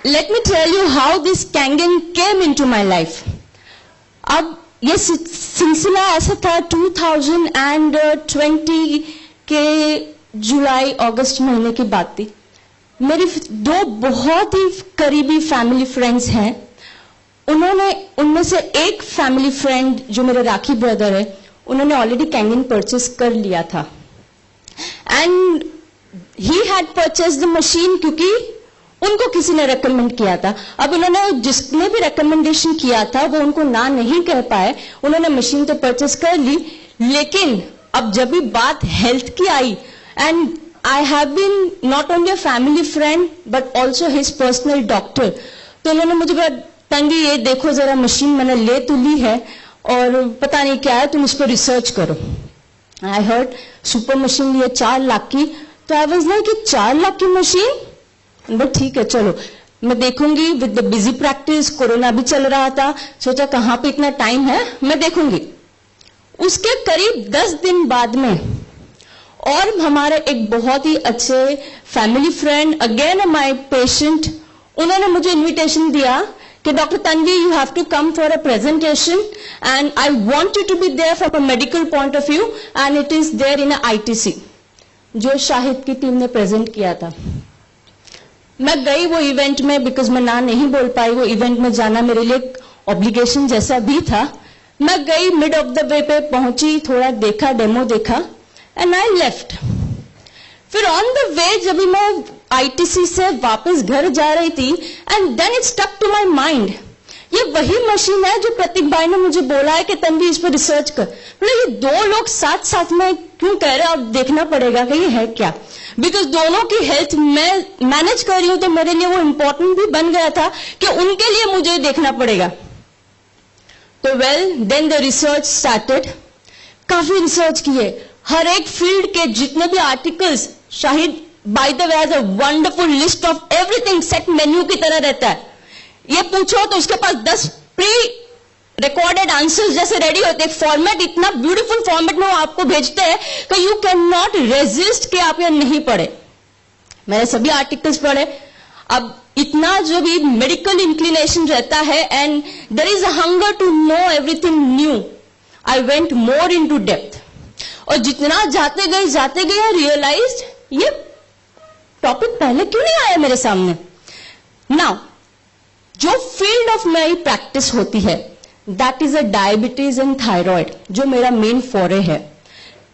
let me tell you how this Kangen came into my life. अब ये सिलसिला ऐसा था 2020 के जुलाई अगस्त महीने की बात थी। मेरी दो बहुत ही करीबी फैमिली फ्रेंड्स हैं, उनमें से एक फैमिली फ्रेंड जो मेरे राखी ब्रदर है, उन्होंने ऑलरेडी कैंगन परचेस कर लिया था and he had purchase the machine क्योंकि उनको किसी ने रेकमेंड किया था। अब उन्होंने जिसने भी रेकमेंडेशन किया था वो उनको ना नहीं कह पाए, उन्होंने मशीन तो परचेस कर ली, लेकिन अब जब भी बात हेल्थ की आई and I have been not only a family friend but also his personal doctor, तो उन्होंने मुझे बोला तन्वी ये देखो जरा मशीन मैंने ले तो ली है और पता नहीं क्या है, तुम इस पर रिसर्च करो। आई हर्ड सुपर मशीन लिए 4 लाख की, तो आई वाज लाइक 4 लाख की मशीन, बट ठीक है चलो मैं देखूंगी। With the busy practice, corona भी चल रहा था, सोचा कहां पे इतना टाइम है, मैं देखूंगी। उसके करीब 10 दिन बाद में और हमारे एक बहुत ही अच्छे family friend, again my patient, उन्होंने मुझे इनविटेशन दिया कि doctor Tanvi you have to come for a presentation and I want you to be there from a medical point of view and it is there in ITC, जो शाहिद की team ने present किया था। मैं गई वो इवेंट में, बिकॉज मैं ना नहीं बोल पाई, वो इवेंट में जाना मेरे लिए एक ऑब्लिगेशन जैसा भी था। मैं गई, मिड ऑफ द वे पे पहुंची, थोड़ा देखा, डेमो देखा एंड आई लेफ्ट। फिर ऑन द वे जब मैं ITC से वापस घर जा रही थी and then it stuck to my mind, ये वही मशीन है जो प्रतीक भाई ने मुझे बोला है कि तन्वी इस पर रिसर्च कर। मतलब ये 2 लोग साथ साथ में क्यों कह रहे हैं, अब देखना पड़ेगा कि ये है क्या, बिकॉज दोनों की हेल्थ मैं मैनेज कर रही हूं, तो मेरे लिए वो इंपॉर्टेंट भी बन गया था कि उनके लिए मुझे देखना पड़ेगा। तो well then the research started, काफी रिसर्च किए, हर एक फील्ड के जितने भी articles, Shahid by the way has a wonderful list of everything, set menu की तरह रहता है। ये पूछो तो उसके पास 10 प्री रिकॉर्डेड आंसर्स जैसे रेडी होते हैं। फॉर्मेट इतना ब्यूटीफुल फॉर्मेट में वो आपको भेजते हैं कि यू कैन नॉट रेजिस्ट कि आप ये नहीं पढ़े। मैंने सभी आर्टिकल्स पढ़े। अब इतना जो भी मेडिकल इंक्लिनेशन रहता है and there is a hunger to know everything new, I went more into depth. और जितना जाते गए आई रियलाइज्ड ये टॉपिक पहले क्यों नहीं आया मेरे सामने। नाउ जो फील्ड ऑफ मेरी प्रैक्टिस होती है that is a diabetes and thyroid, जो मेरा मेन फॉरे है।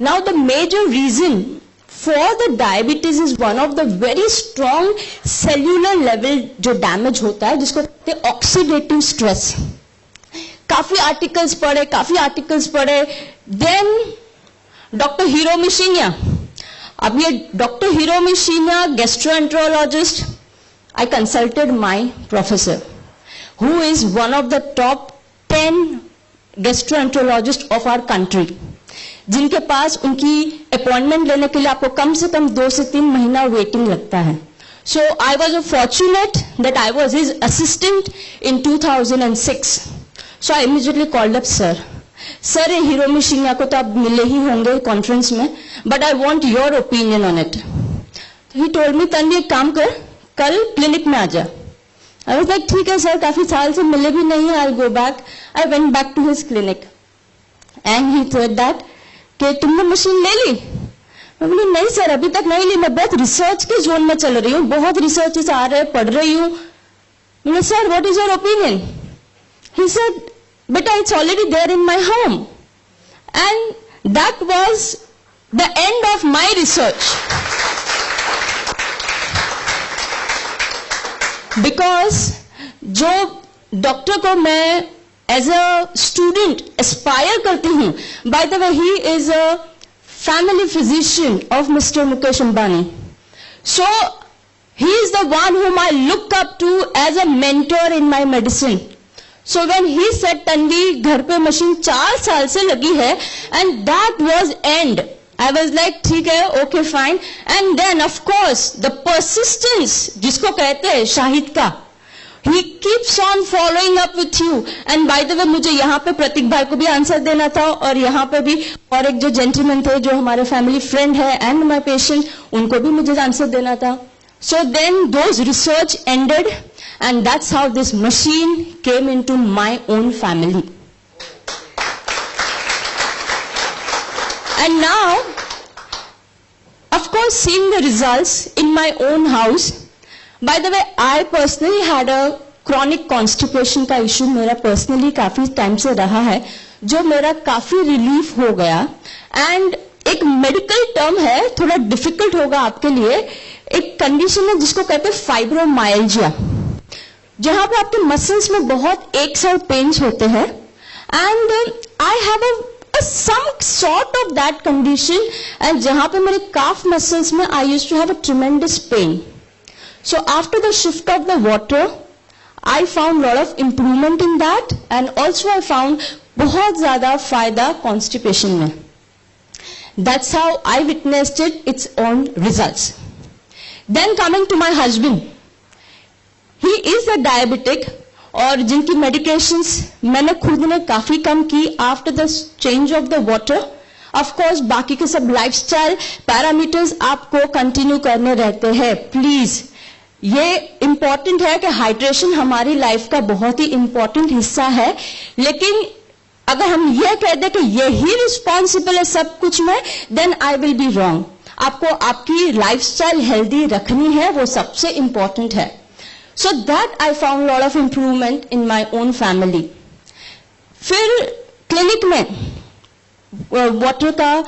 Now the major reason for the diabetes is one of the very strong cellular level जो डैमेज होता है, जिसको कहते हैं ऑक्सीडेटिव स्ट्रेस। काफी आर्टिकल्स पढ़े। देन डॉक्टर हिरोमी शिन्या, अब ये doctor Hiromi Shinya gastroenterologist, I consulted my professor, who is one of the top 10 gastroenterologists of our country, जिनके पास उनकी अपॉइंटमेंट लेने के लिए आपको कम से कम 2 से 3 महीना वेटिंग लगता है। So I was fortunate that I was his assistant in 2006. So I immediately called up sir. Sir, Hiromi Shinya को तो आप मिले ही होंगे कॉन्फ्रेंस में, but I want your opinion on it. He told me, Tanvi एक काम कर, कल क्लिनिक में आ जा। आई वाज लाइक ठीक है सर, काफी साल से मिले भी नहीं है, I go back. I went back to his clinic and he said that कि तुमने मशीन ले ली। मैं बोली नहीं सर अभी तक नहीं ली, मैं बहुत रिसर्च के जोन में चल रही हूँ, बहुत रिसर्चेस आ रहे हैं, पढ़ रही हूँ। मैंने sir what is your opinion? He said बेटा it's already there in my home. And that was the end of my research. Because जो डॉक्टर को मैं एज अ स्टूडेंट एस्पायर करती हूं, by the way he is a family physician of mister Mukesh Ambani, so he is the one whom I look up to as a mentor in my medicine. So when he said Tanvi घर पे machine 4 साल से लगी है and that was end, I was like ठीक है, okay fine. And then of course the persistence जिसको कहते हैं शाहिद का, he keeps on following up with you. And by the way मुझे यहाँ पे प्रतीक भाई को भी आंसर देना था और यहाँ पे भी और एक जो जेंटलमैन थे जो हमारे फैमिली फ्रेंड है एंड माई पेशेंट, उनको भी मुझे आंसर देना था. So then those research ended and that's how this machine came into my own family. And now, of course, seeing the results in my own house. By the way, I personally had a chronic constipation का issue मेरा personally काफी time से रहा है, जो मेरा काफी relief हो गया. एंड एक मेडिकल टर्म है, थोड़ा डिफिकल्ट होगा आपके लिए, एक कंडीशन है जिसको कहते हैं फाइब्रोमाइल्जिया, जहां पे आपके मसल्स में बहुत एक्स और पेन्स होते हैं. And I have a some sort of that condition, and जहां पे मेरे काफ मसल्स में I used to have a tremendous pain. So after the shift of the water I found lot of improvement in that, and also I found बहुत ज़्यादा फायदा constipation में. That's how I witnessed its own results. Then coming to my husband, he is a diabetic, और जिनकी medications मैंने खुद ने काफी कम की after the change of the water. Of course, बाकी के सब lifestyle parameters आपको continue करने रहते हैं. Please, ये इंपॉर्टेंट है कि हाइड्रेशन हमारी लाइफ का बहुत ही इंपॉर्टेंट हिस्सा है, लेकिन अगर हम ये कह दें कि यही रिस्पॉन्सिबल है सब कुछ में, then I will be wrong. आपको आपकी लाइफस्टाइल हेल्दी रखनी है, वो सबसे इंपॉर्टेंट है. So that I found lot of improvement in my own family. फिर क्लिनिक में वाटर का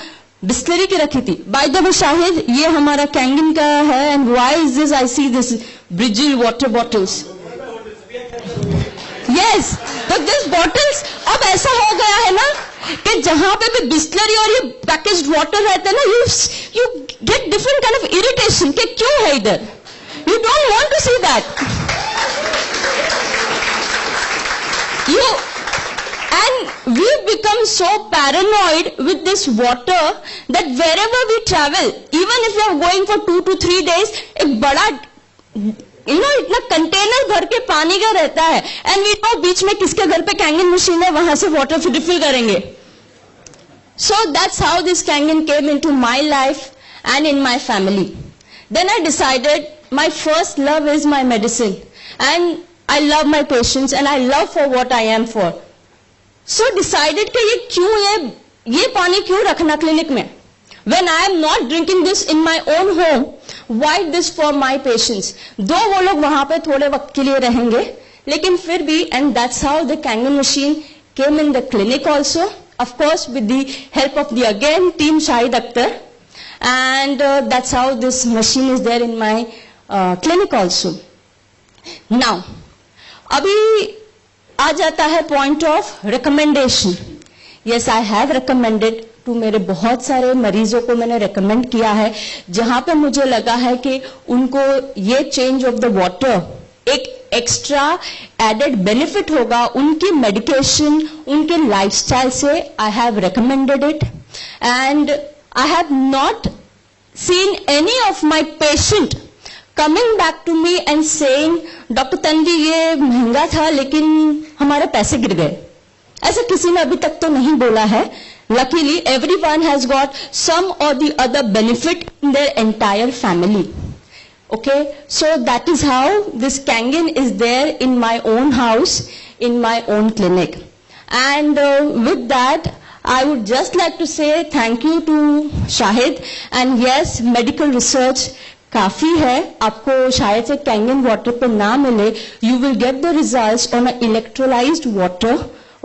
बिस्लरी की रखी थी. बाय द वे शाहिद, ये हमारा कैंगिन का है. And why is this? I see this ब्रिजिल वाटर बॉटल्स. यस, तो दिस बॉटल्स अब ऐसा हो गया है ना कि जहां पे भी बिस्लरी और ये पैकेज्ड वाटर रहते हैं ना, you get different kind of irritation कि क्यों है इधर. You don't want to see that. And we've become so paranoid with this water that wherever we travel, even if we are going for 2 to 3 days, एक बड़ा इतना container भर के पानी का रहता है, एंड वी नो बीच में किसके घर पे कैंगिन मशीन है, वहां से वाटर रिफिल करेंगे. So that's how this Kangen came into my life and in my family. Then I decided my first love is my medicine, and I love my patients and I love for what I am for. So decided कि ये पानी क्यों रखना clinic में? When I am not drinking this in my own home, why this for my patients? दो वो लोग वहां पे थोड़े वक्त के लिए रहेंगे, लेकिन फिर भी, and that's how the Kangen machine came in the clinic also, of course with the help of the again team Shahid Akhtar, and that's how this machine is there in my clinic also. Now, अभी आ जाता है point of recommendation. Yes, I have recommended to, मेरे बहुत सारे मरीजों को मैंने रिकमेंड किया है, जहां पे मुझे लगा है कि उनको ये चेंज ऑफ द वाटर एक एक्स्ट्रा एडेड बेनिफिट होगा उनकी मेडिकेशन, उनके लाइफस्टाइल से. आई have recommended it, and I have not seen any of my patient coming back to me and saying, doctor Tanvi ये महंगा था लेकिन हमारे पैसे गिर गए. ऐसा किसी ने अभी तक तो नहीं बोला है. Luckily, everyone has got some or the other benefit in their entire family. Okay, so that is how this Kangen is there in my own house, in my own clinic. And with that, I would just like to say thank you to Shahid. And yes, medical research काफी है. आपको शायद से Kangen water पे ना मिले, you will get the results on a electrolysed water.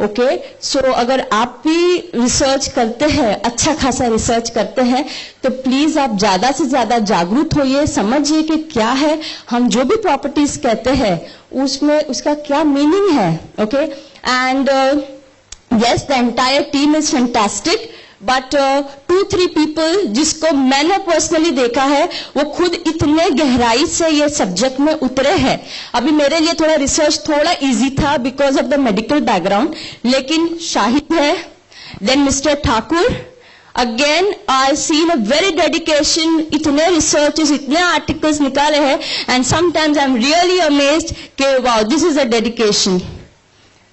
Okay, so अगर आप भी रिसर्च करते हैं, अच्छा खासा रिसर्च करते हैं, तो प्लीज आप ज्यादा से ज्यादा जागरूक होइए, समझिए कि क्या है, हम जो भी प्रॉपर्टीज कहते हैं उसमें उसका क्या मीनिंग है. Okay, and yes, the entire team is fantastic, but 2-3 people जिसको मैंने पर्सनली देखा है, वो खुद इतने गहराई से ये सब्जेक्ट में उतरे हैं. अभी मेरे लिए थोड़ा रिसर्च थोड़ा इजी था because of the medical background, लेकिन शाहिद है, then mister Thakur, again I seen a very dedication. इतने रिसर्चेस, इतने आर्टिकल्स निकाले हैं, and sometimes I am really amazed कि wow, this is a dedication.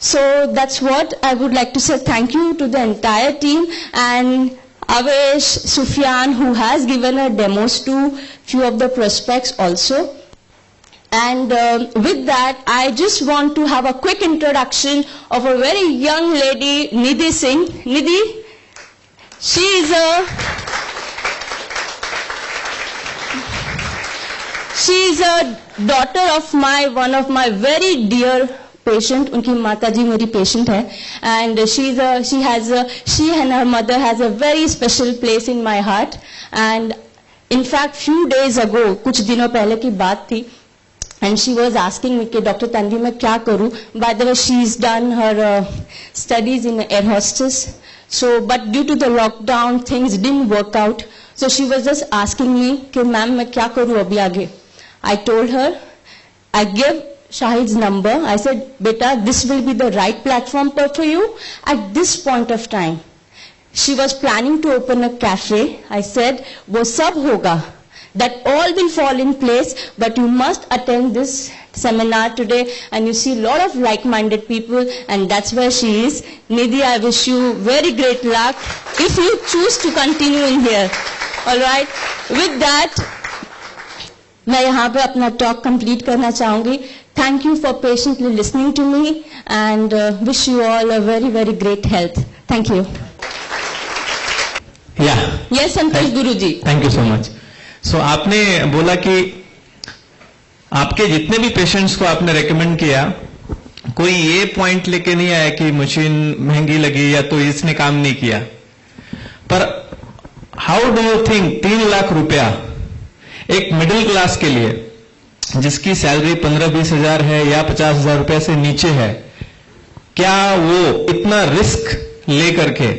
So that's what I would like to say. Thank you to the entire team, and Avesh, Sufyan, who has given a demos to few of the prospects also. And with that, I just want to have a quick introduction of a very young lady, Nidhi Singh. Nidhi, she is a daughter of one of my very dear patient. उनकी माता जी मेरी patient है, and she and her mother has a very special place in my heart. And in fact, few days ago, कुछ दिनों पहले की बात थी, and she was asking me कि डॉक्टर तन्वी मैं क्या करूं. By the way, she's done her studies in air hostess. So, but due to the lockdown, things didn't work out. So she was just asking me कि ma'am मैं क्या करूं अभी आगे. I told her, I gave Shahid's number. I said, beta, this will be the right platform for you at this point of time. She was planning to open a cafe. I said, वो सब होगा. That all will fall in place, but you must attend this seminar today, and you see a lot of like-minded people, and that's where she is. Nidhi, I wish you very great luck if you choose to continue in here. All right. With that, मैं यहाँ पे अपना talk complete करना चाहूँगी. Thank you for patiently listening to me, and wish you all a very, very great health. Thank you. Yeah. Yes, Santosh Guruji. Thank you so much. So आपने बोला कि आपके जितने भी पेशेंट्स को आपने रेकमेंड किया, कोई ये पॉइंट लेके नहीं आया कि मशीन महंगी लगी या तो इसने काम नहीं किया. पर how do you think 3 lakh रुपया एक मिडिल क्लास के लिए, जिसकी सैलरी 15-20 हजार है या 50 हजार रुपए से नीचे है, क्या वो इतना रिस्क लेकर के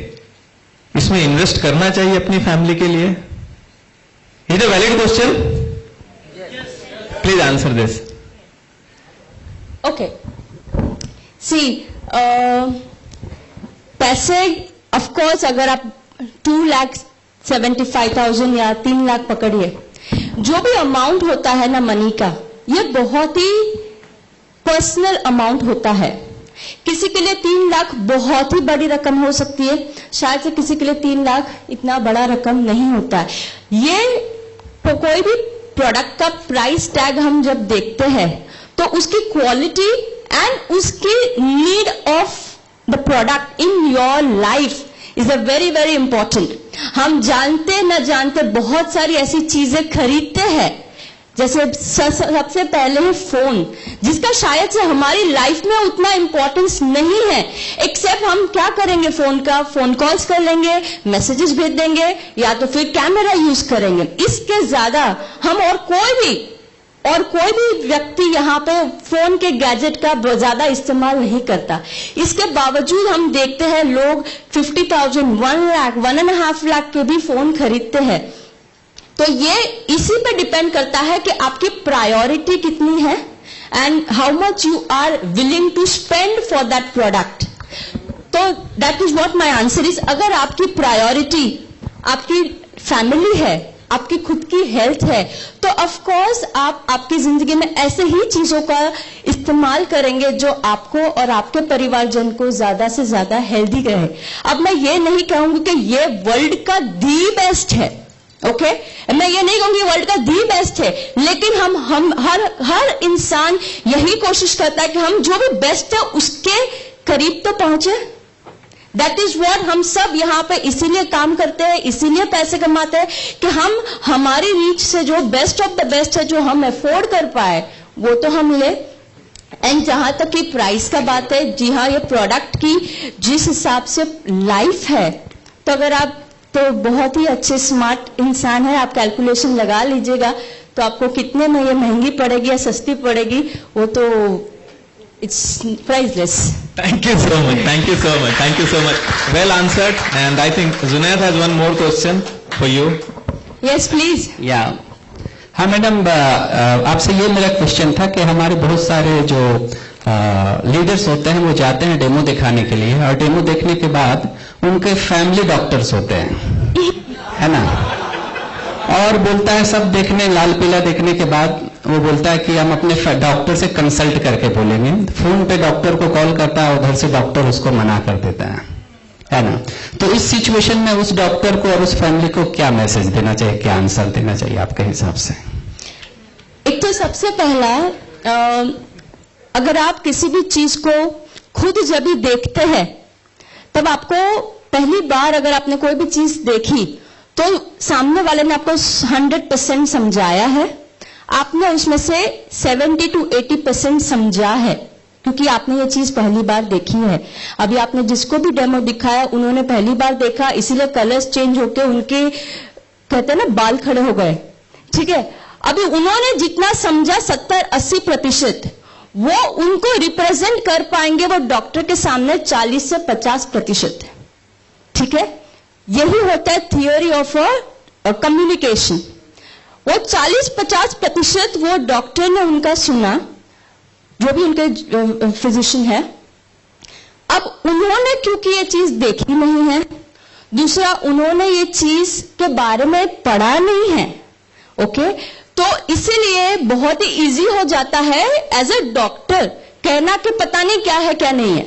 इसमें इन्वेस्ट करना चाहिए अपनी फैमिली के लिए? Is it a valid question? Yes. Please answer this. Okay. See, पैसे of course अगर आप 2,75,000 या 3 लाख पकड़िए, जो भी अमाउंट होता है ना मनी का, ये बहुत ही पर्सनल अमाउंट होता है. किसी के लिए 3 लाख बहुत ही बड़ी रकम हो सकती है, शायद से किसी के लिए 3 लाख इतना बड़ा रकम नहीं होता है. ये तो कोई भी प्रोडक्ट का प्राइस टैग हम जब देखते हैं तो उसकी क्वालिटी एंड उसकी need of the product in your life is a very very important. हम जानते न जानते बहुत सारी ऐसी चीजें खरीदते हैं, जैसे सबसे पहले है फोन, जिसका शायद से हमारी लाइफ में उतना इंपॉर्टेंस नहीं है, एक्सेप्ट हम क्या करेंगे, फोन कॉल्स कर लेंगे, मैसेजेस भेज देंगे, या तो फिर कैमरा यूज करेंगे. इसके ज्यादा हम और कोई भी व्यक्ति यहाँ पे फोन के गैजेट का ज्यादा इस्तेमाल नहीं करता. इसके बावजूद हम देखते हैं लोग 50,000, 1 लाख, 1.5 लाख के भी फोन खरीदते हैं. तो ये इसी पे डिपेंड करता है कि आपकी प्रायोरिटी कितनी है and how much you are willing to spend for that product. तो that is what my answer is. अगर आपकी प्रायोरिटी आपकी फैमिली है, आपकी खुद की हेल्थ है, तो ऑफ कोर्स आप आपकी जिंदगी में ऐसे ही चीजों का इस्तेमाल करेंगे जो आपको और आपके परिवारजन को ज्यादा से ज्यादा हेल्दी रहे. अब मैं ये नहीं कहूंगी कि ये वर्ल्ड का दी बेस्ट है, ओके मैं ये नहीं कहूंगी वर्ल्ड का दी बेस्ट है, लेकिन हम हर इंसान यही कोशिश करता है कि हम जो भी बेस्ट है उसके करीब तो पहुंचे. दैट इज व्हाट हम सब यहाँ पे इसीलिए काम करते हैं, इसीलिए पैसे कमाते हैं कि हम हमारी रीच से जो बेस्ट ऑफ द बेस्ट है, जो हम अफोर्ड कर पाए, वो तो हम ले. एंड जहां तक की प्राइस का बात है, जी हाँ, ये प्रोडक्ट की जिस हिसाब से लाइफ है, तो अगर आप तो बहुत ही अच्छे स्मार्ट इंसान है, आप कैलकुलेशन लगा लीजिएगा तो आपको कितने में ये महंगी पड़ेगी या सस्ती पड़ेगी, वो तो it's priceless. Thank you so much. Thank you so much. Thank you so much. Well answered. And I think Zunaid has one more question for you. Yes, please. Yeah. हाँ मैडम, आपसे ये मेरा क्वेश्चन था कि हमारे बहुत सारे जो लीडर्स होते हैं वो जाते हैं डेमो दिखाने के लिए, और डेमो देखने के बाद उनके फैमिली डॉक्टर्स होते हैं, है ना, और बोलता है सब देखने लाल पीला देखने के बाद वो बोलता है कि हम अपने डॉक्टर से कंसल्ट करके बोलेंगे. फोन पे डॉक्टर को कॉल करता है, उधर से डॉक्टर उसको मना कर देता है ना. तो इस सिचुएशन में उस डॉक्टर को और उस फैमिली को क्या मैसेज देना चाहिए, क्या आंसर देना चाहिए आपके हिसाब से? एक तो तो सबसे पहला अगर आप किसी भी चीज को खुद जब भी देखते हैं तब आपको पहली बार अगर आपने कोई भी चीज देखी तो सामने वाले ने आपको 100% समझाया है, आपने उसमें से 70 to 80% समझा है क्योंकि आपने ये चीज पहली बार देखी है। अभी आपने जिसको भी डेमो दिखाया उन्होंने पहली बार देखा, इसीलिए कलर्स चेंज होके उनके कहते हैं ना बाल खड़े हो गए, ठीक है। अभी उन्होंने जितना समझा 70-80% वो उनको रिप्रेजेंट कर पाएंगे वो डॉक्टर के सामने 40 से 50%, ठीक है। यही होता है थियोरी ऑफ कम्युनिकेशन। वो 40-50% वो डॉक्टर ने उनका सुना, जो भी उनके फिजिशियन है। अब उन्होंने क्योंकि ये चीज देखी नहीं है, दूसरा उन्होंने ये चीज के बारे में पढ़ा नहीं है, ओके, तो इसीलिए बहुत ही इजी हो जाता है एज अ डॉक्टर कहना कि पता नहीं क्या है क्या नहीं है।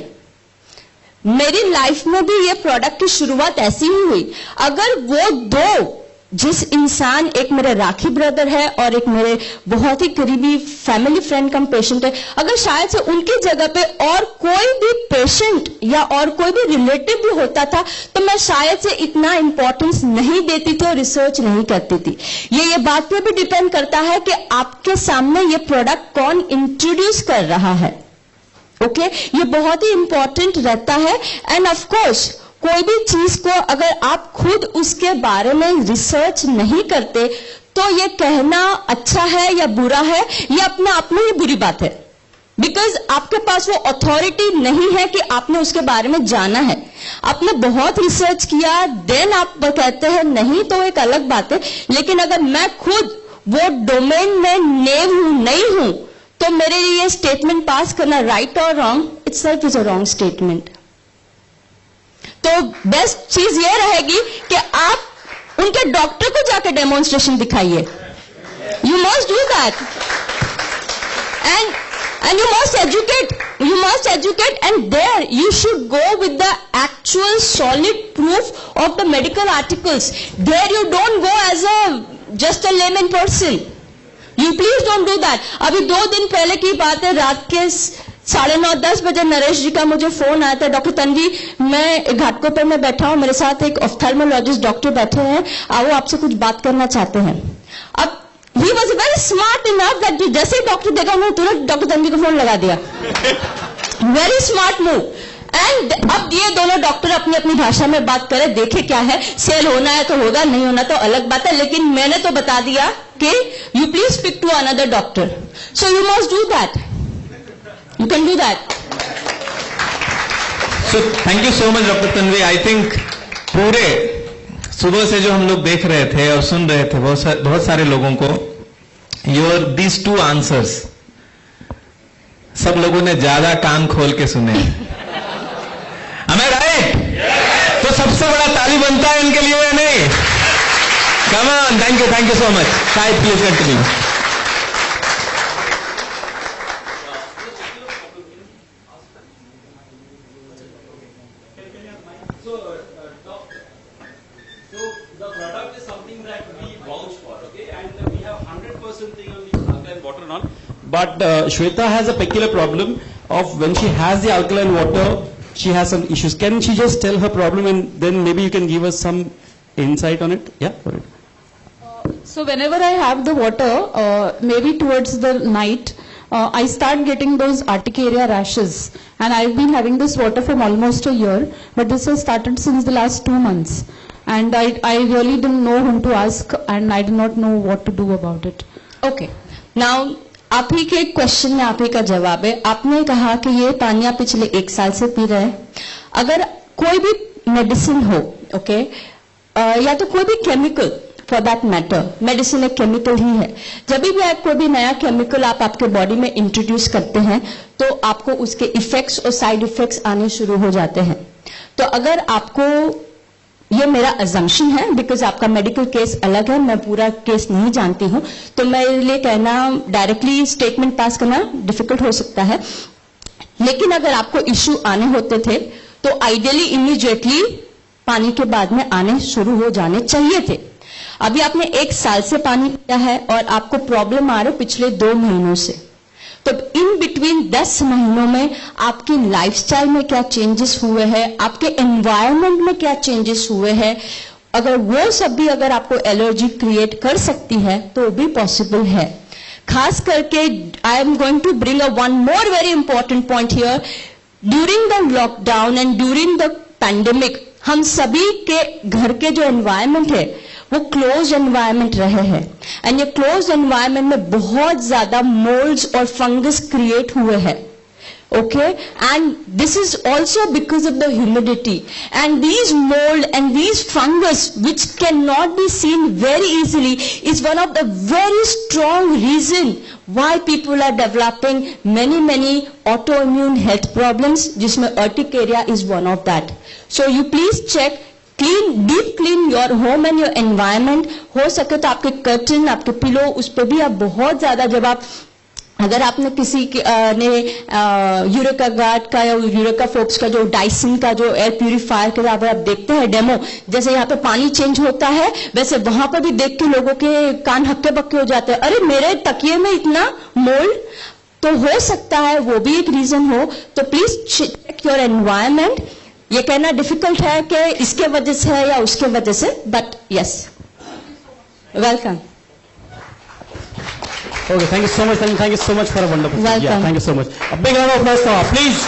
मेरी लाइफ में भी ये प्रोडक्ट की शुरुआत ऐसी ही हुई। अगर वो दो जिस इंसान, एक मेरे राखी ब्रदर है और एक मेरे बहुत ही करीबी फैमिली फ्रेंड कम पेशेंट है, अगर शायद से उनकी जगह पे और कोई भी पेशेंट या और कोई भी रिलेटिव भी होता था तो मैं शायद से इतना इंपॉर्टेंस नहीं देती थी और रिसर्च नहीं करती थी। ये बात पे भी डिपेंड करता है कि आपके सामने ये प्रोडक्ट कौन इंट्रोड्यूस कर रहा है, ओके, ये बहुत ही इंपॉर्टेंट रहता है। एंड ऑफ कोर्स कोई भी चीज को अगर आप खुद उसके बारे में रिसर्च नहीं करते तो ये कहना अच्छा है या बुरा है, ये अपने आप में ही बुरी बात है, बिकॉज आपके पास वो अथॉरिटी नहीं है कि आपने उसके बारे में जाना है। आपने बहुत रिसर्च किया देन आप कहते हैं नहीं, तो एक अलग बात है। लेकिन अगर मैं खुद वो डोमेन में नहीं हूं तो मेरे लिए ये स्टेटमेंट पास करना राइट और wrong, itself is a wrong statement. तो बेस्ट चीज ये रहेगी कि आप उनके डॉक्टर को जाकर डेमोन्स्ट्रेशन दिखाइए। You must do that and you must educate and there you should go with the actual solid proof of the medical articles. There you don't go as just a layman person. You please don't do that. अभी 2 दिन पहले की बात है, रात के 9:30-10 बजे नरेश जी का मुझे फोन आया था, डॉक्टर तन्वी मैं घाटकोपर में बैठा हूं, मेरे साथ एक ऑफ्थेल्मोलॉजिस्ट डॉक्टर बैठे हैं, आओ आपसे कुछ बात करना चाहते हैं। अब he was very smart enough that जैसे ही डॉक्टर देखा उन्होंने तुरंत डॉक्टर तन्वी को फोन लगा दिया। Very smart move. एंड अब ये दोनों डॉक्टर अपनी अपनी भाषा में बात करें, देखे क्या है, सेल होना है तो होगा, नहीं होना तो अलग बात है, लेकिन मैंने तो बता दिया कि you please speak to another doctor. So you must do that, you can do that. So thank you so much doctor Tanvi. I think पूरे सुबह से जो हम लोग देख रहे थे और सुन रहे थे बहुत सारे लोगों को, योर दीज 2 आंसर्स सब लोगों ने ज्यादा कान खोल के सुने। Am I right? तो सबसे बड़ा ताली बनता है इनके लिए या नहीं? Come on, thank you so much. Shahid, please continue. So the product is something that we vouch for, okay, and we have 100% thing on the alkaline water and all. But Shweta has a peculiar problem of when she has the alkaline water, she has some issues. Can she just tell her problem and then maybe you can give us some insight on it? Yeah, go ahead. So whenever I have the water, maybe towards the night, I start getting those urticaria rashes, and I've been having this water for almost a year, but this has started since the last 2 months, and I really didn't know whom to ask, and I did not know what to do about it. Okay, now आप ही के question में आप ही का जवाब है। आपने कहा कि ये पानी आप पिछले 1 साल से पी रहे हैं। अगर कोई भी मेडिसिन हो, ओके, या तो कोई भी chemical, for that matter, medicine एक केमिकल ही है। जब भी आप कोई भी नया केमिकल आप आपके बॉडी में इंट्रोड्यूस करते हैं तो आपको उसके इफेक्ट्स और साइड इफेक्ट्स आने शुरू हो जाते हैं। तो अगर आपको, ये मेरा अजम्पशन है बिकॉज आपका मेडिकल केस अलग है, मैं पूरा केस नहीं जानती हूं, तो मेरे लिए कहना, डायरेक्टली स्टेटमेंट पास करना डिफिकल्ट हो सकता है। लेकिन अगर आपको इश्यू आने होते थे तो आइडियली इमीडिएटली पानी के बाद में आने शुरू हो जाने चाहिए थे। अभी आपने 1 साल से पानी पिया है और आपको प्रॉब्लम आ रही है पिछले 2 महीनों से, तो इन बिटवीन 10 महीनों में आपकी लाइफस्टाइल में क्या चेंजेस हुए हैं, आपके एनवायरनमेंट में क्या चेंजेस हुए हैं, अगर वो सब भी अगर आपको एलर्जी क्रिएट कर सकती है तो भी पॉसिबल है। खास करके I am going to bring a one more very important point here. During the lockdown and during the pandemic हम सभी के घर के जो एनवायरनमेंट है वो क्लोज एनवायरनमेंट रहे हैं, एंड ये क्लोज एनवायरनमेंट में बहुत ज्यादा मोल्ड्स और फंगस क्रिएट हुए हैं। Okay, and this is also because of the humidity, and these mold and these fungus which cannot be seen very easily is one of the very strong reason why people are developing many autoimmune health problems, जिसमें urticaria is one of that. So you please check, deep clean your home and your environment. हो सके तो आपके curtain, आपके pillow, उस पर भी आप बहुत ज्यादा, जब आप अगर आपने किसी ने यूरेका गार्ड का या यूरेका फोर्ब्स का जो डाइसन का जो एयर प्यूरिफायर का आप देखते हैं डेमो, जैसे यहाँ पे पानी चेंज होता है वैसे वहां पर भी देख के लोगों के कान हक्के बक्के हो जाते हैं, अरे मेरे तकिए में इतना मोल्ड, तो हो सकता है वो भी एक रीजन हो। तो प्लीज चेक योर एनवायरनमेंट। ये कहना डिफिकल्ट है कि इसके वजह से है या उसके वजह से, but yes, welcome. Okay, thank you so much, and thank you so much for a wonderful. Welcome. Yeah, thank you so much. A big round of applause for her, please.